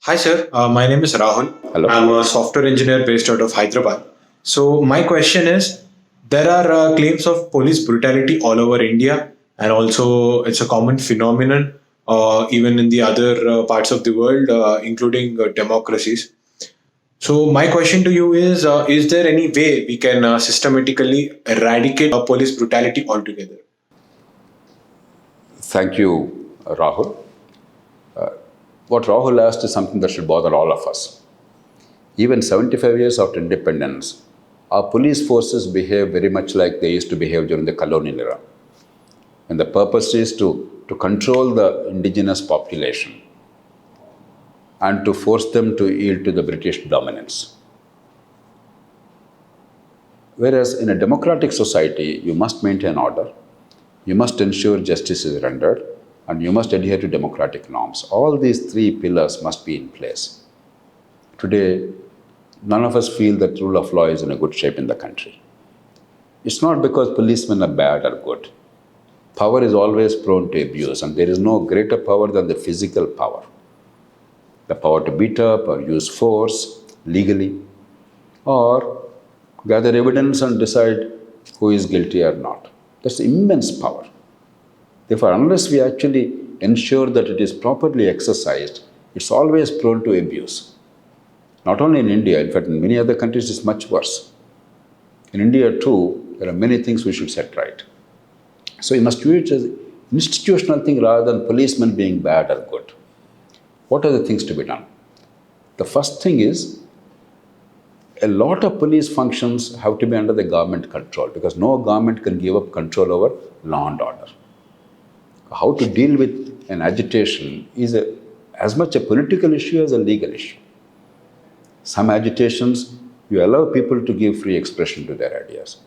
Hi, sir. My name is Rahul. Hello. I'm a software engineer based out of Hyderabad. So, my question is there are claims of police brutality all over India, and also it's a common phenomenon even in the other parts of the world, including democracies. So, my question to you is there any way we can systematically eradicate police brutality altogether? Thank you, Rahul. What Rahul asked is something that should bother all of us. Even 75 years after independence, our police forces behave very much like they used to behave during the colonial era. And the purpose is to control the indigenous population and to force them to yield to the British dominance. Whereas in a democratic society, you must maintain order, you must ensure justice is rendered, and you must adhere to democratic norms. All these three pillars must be in place. Today, none of us feel that rule of law is in a good shape in the country. It's not because policemen are bad or good. Power is always prone to abuse, and there is no greater power than the physical power. The power to beat up or use force legally, or gather evidence and decide who is guilty or not. That's immense power. Therefore, unless we actually ensure that it is properly exercised, it's always prone to abuse. Not only in India, in fact, in many other countries, it's much worse. In India, too, there are many things we should set right. So, we must do it as an institutional thing rather than policemen being bad or good. What are the things to be done? The first thing is a lot of police functions have to be under the government control because no government can give up control over law and order. How to deal with an agitation is as much a political issue as a legal issue. Some agitations, you allow people to give free expression to their ideas.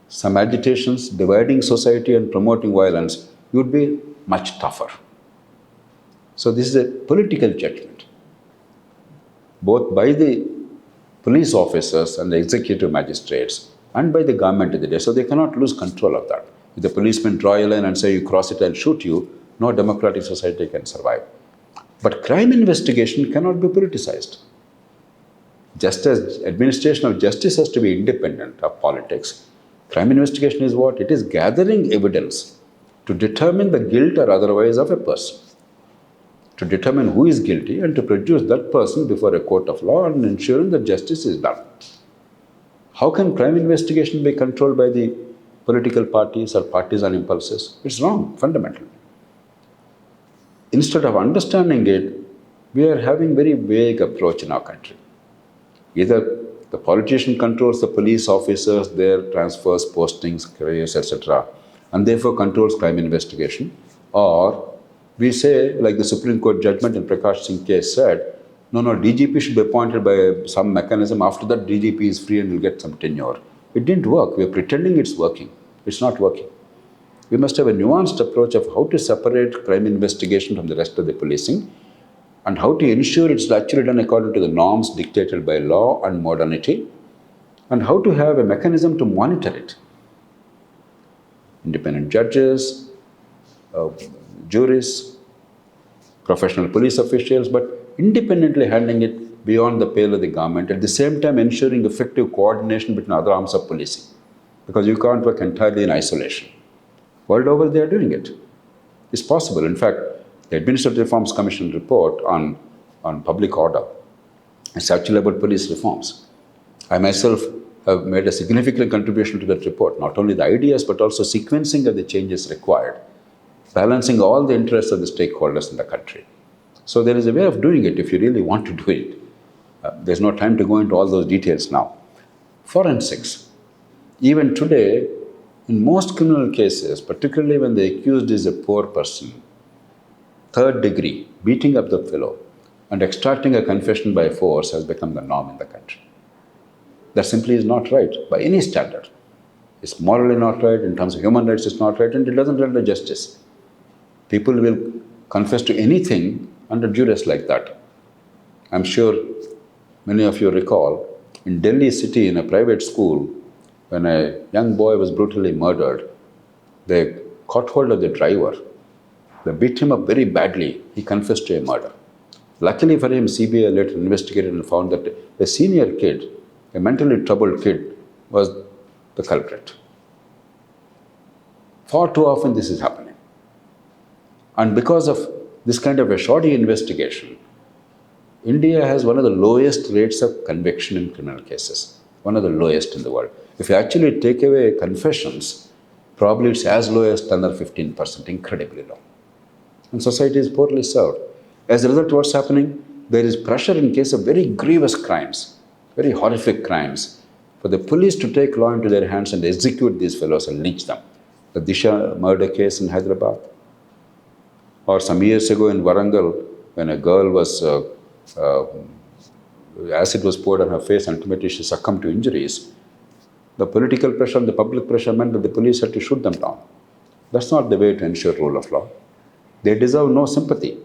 Some agitations, dividing society and promoting violence, would be much tougher. So this is a political judgment, both by the police officers and the executive magistrates and by the government of the day. So they cannot lose control of that. If the policemen draw a line and say, you cross it, I'll shoot you, no democratic society can survive. But crime investigation cannot be politicized. Just as administration of justice has to be independent of politics, crime investigation is what? It is gathering evidence to determine the guilt or otherwise of a person, to determine who is guilty and to produce that person before a court of law and ensuring that justice is done. How can crime investigation be controlled by the political parties or partisan impulses? It's wrong, fundamentally. Instead of understanding it, we are having very vague approach in our country. Either the politician controls the police officers, their transfers, postings, careers, etc., and therefore controls crime investigation, or we say, like the Supreme Court judgment in Prakash Singh case said, no, DGP should be appointed by some mechanism. After that, DGP is free and will get some tenure. It didn't work. We're pretending it's working. It's not working. We must have a nuanced approach of how to separate crime investigation from the rest of the policing and how to ensure it's actually done according to the norms dictated by law and modernity, and how to have a mechanism to monitor it. Independent judges, juries, professional police officials, but independently handling it beyond the pale of the government, at the same time ensuring effective coordination between other arms of policing, because you can't work entirely in isolation. World over, they are doing it. It's possible. In fact, the Administrative Reforms Commission report on public order is actually about police reforms. I myself have made a significant contribution to that report, not only the ideas, but also sequencing of the changes required, balancing all the interests of the stakeholders in the country. So there is a way of doing it if you really want to do it. There's no time to go into all those details now. Forensics. Even today, in most criminal cases, particularly when the accused is a poor person, third degree, beating up the fellow and extracting a confession by force has become the norm in the country. That simply is not right by any standard. It's morally not right, in terms of human rights it's not right, and it doesn't render justice. People will confess to anything under duress like that. I'm sure many of you recall, in Delhi city, in a private school, when a young boy was brutally murdered, they caught hold of the driver. They beat him up very badly. He confessed to a murder. Luckily for him, CBI later investigated and found that a senior kid, a mentally troubled kid, was the culprit. Far too often this is happening. And because of this kind of a shoddy investigation, India has one of the lowest rates of conviction in criminal cases, one of the lowest in the world. If you actually take away confessions, probably it's as low as 10 or 15%, incredibly low. And society is poorly served. As a result, what's happening? There is pressure in case of very grievous crimes, very horrific crimes, for the police to take law into their hands and execute these fellows and lynch them. The Disha murder case in Hyderabad, or some years ago in Warangal, when a girl was, acid was poured on her face and ultimately she succumbed to injuries, the political pressure and the public pressure meant that the police had to shoot them down. That's not the way to ensure rule of law. They deserve no sympathy,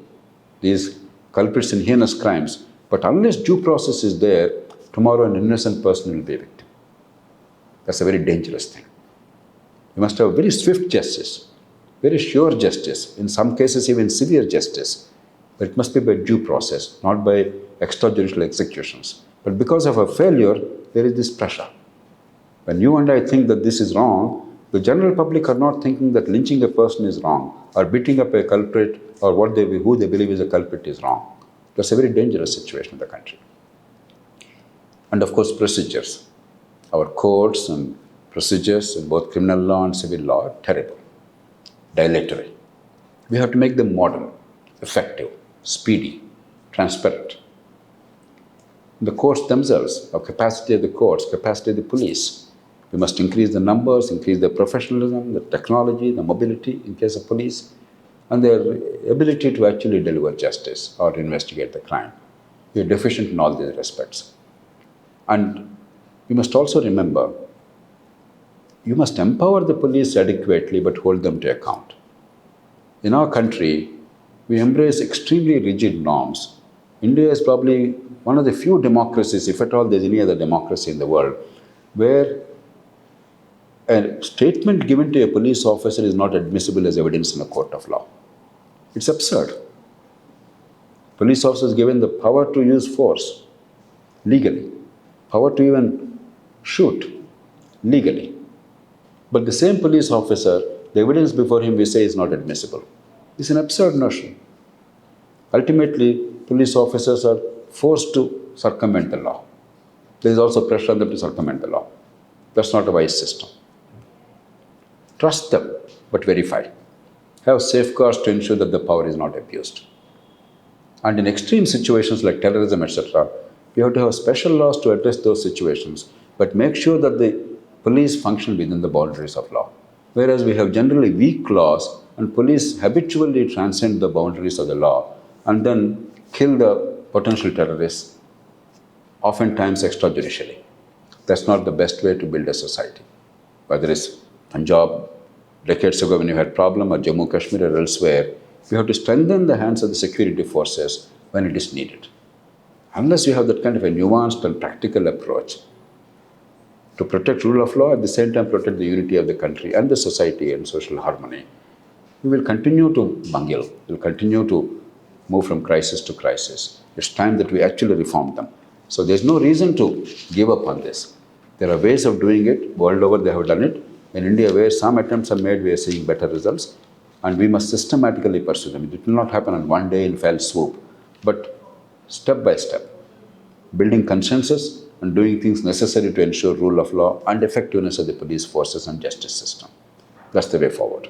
these culprits in heinous crimes. But unless due process is there, tomorrow an innocent person will be a victim. That's a very dangerous thing. You must have very swift justice, very sure justice, in some cases even severe justice. But it must be by due process, not by extrajudicial executions. But because of a failure, there is this pressure. When you and I think that this is wrong, the general public are not thinking that lynching a person is wrong, or beating up a culprit, or who they believe is a culprit is wrong. That's a very dangerous situation in the country. And of course, procedures. Our courts and procedures in both criminal law and civil law are terrible, dilatory. We have to make them modern, effective, speedy, transparent. The courts themselves, our capacity of the courts, capacity of the police. We must increase the numbers, increase the professionalism, the technology, the mobility in case of police, and their ability to actually deliver justice or investigate the crime. We are deficient in all these respects. And we must also remember, you must empower the police adequately but hold them to account. In our country, we embrace extremely rigid norms. India is probably one of the few democracies, if at all there's any other democracy in the world, where a statement given to a police officer is not admissible as evidence in a court of law. It's absurd. Police officers given the power to use force legally, power to even shoot legally. But the same police officer, the evidence before him we say is not admissible. It's an absurd notion. Ultimately, police officers are forced to circumvent the law. There is also pressure on them to circumvent the law. That's not a wise system. Trust them, but verify. Have safeguards to ensure that the power is not abused. And in extreme situations like terrorism, etc., we have to have special laws to address those situations, but make sure that the police function within the boundaries of law. Whereas we have generally weak laws and police habitually transcend the boundaries of the law and then kill the potential terrorists, oftentimes extrajudicially. That's not the best way to build a society. Whether it's Punjab, decades ago when you had problem, or Jammu Kashmir or elsewhere, we have to strengthen the hands of the security forces when it is needed. Unless you have that kind of a nuanced and practical approach to protect rule of law, at the same time protect the unity of the country and the society and social harmony, we will continue to bungle, we will continue to move from crisis to crisis. It's time that we actually reform them. So there's no reason to give up on this. There are ways of doing it. World over they have done it. In India, where some attempts are made, we are seeing better results. And we must systematically pursue them. It will not happen on one day in fell swoop, but step by step, building consensus and doing things necessary to ensure rule of law and effectiveness of the police forces and justice system. That's the way forward.